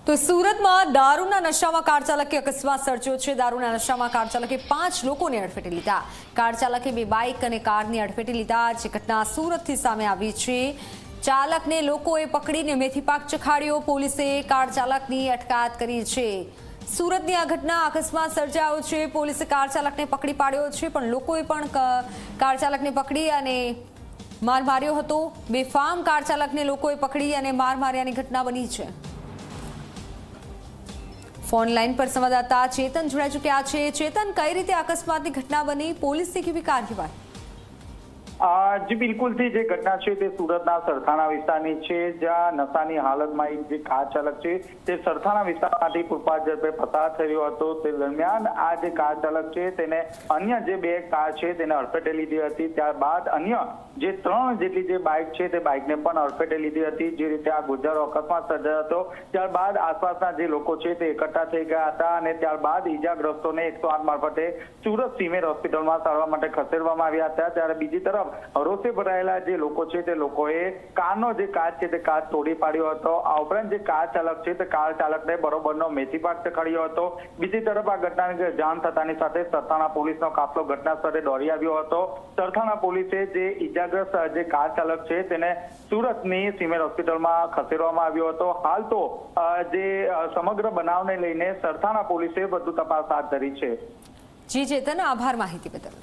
તો સુરતમાં દારૂના નશામાં કાર ચાલકે અકસ્માત સર્જ્યો છે। દારૂના નશામાં કાર ચાલકે 5 લોકોને અડફેટે લીધા। કાર ચાલકે 2 બાઇક અને કારને અડફેટે લીધા। જે ઘટના સુરતથી સામે આવી છે। ચાલકને લોકોએ પકડીને મેથી પાક ચખાડ્યો। પોલીસે કાર ચાલકની અટકાયત કરી છે। સુરતની આ ઘટના અકસ્માત સર્જાયો છે। પોલીસે કાર ચાલકને પકડી પાડ્યો છે, પણ લોકોએ પણ કાર ચાલકને પકડી અને માર માર્યો હતો। બેફામ કાર ચાલકને લોકોએ પકડી અને માર માર્યાની ઘટના બની છે। ફોન લાઈન પર સંવાદદાતા ચેતન જોડાઈ ચૂક્યા છે। ચેતન, કઈ રીતે અકસ્માતની ઘટના બની, પોલીસની કેવી કાર્યવાહી? જી બિલકુલ થી જે ઘટના છે તે સુરતના સરથાણા વિસ્તારની છે, જ્યાં નશાની હાલતમાં એક જે કાર ચાલક છે તે સરથાણા વિસ્તારમાંથી ફૂટપાથ ઝડપે પસાર થઈ રહ્યો હતો। તે દરમિયાન આ જે કાર ચાલક છે તેને અન્ય જે 2 કાર છે તેને અડફેટે લીધી હતી। ત્યારબાદ અન્ય જે 3 જેટલી જે બાઇક છે તે બાઇકને પણ અડફેટે લીધી હતી। જે રીતે આ ગુજ્જારો અકસ્માત સર્જાયો હતો, ત્યારબાદ આસપાસના જે લોકો છે તે એકઠા થઈ ગયા હતા અને ત્યારબાદ ઈજાગ્રસ્તોને 108 મારફતે સુરત સિવિલ હોસ્પિટલમાં સારવાર માટે ખસેડવામાં આવ્યા હતા। ત્યારે બીજી તરફ રોષે ભરાયેલા જે લોકો છે તે લોકોએ કારનો જે કાચ છે તે કાચ તોડી પાડ્યો હતો। આ ઉપરાંત જે કાર ચાલક છે તે કાર ચાલકને બરોબરનો મેથી પાક ચખાડ્યો હતો। બીજી તરફ આ ઘટનાની જાણ થતાની સાથે સરથાણા પોલીસનો કાફલો ઘટના સ્થળે દોડી આવ્યો હતો। સરથાણા પોલીસે જે ઈજાગ્રસ્ત જે કાર ચાલક છે તેને સુરતની સિવિલ હોસ્પિટલમાં ખસેડવામાં આવ્યો હતો। હાલ તો જે સમગ્ર બનાવને લઈને સરથાણા પોલીસે વધુ તપાસ હાથ ધરી છે। જી ચેતન, આભાર માહિતી બદલ।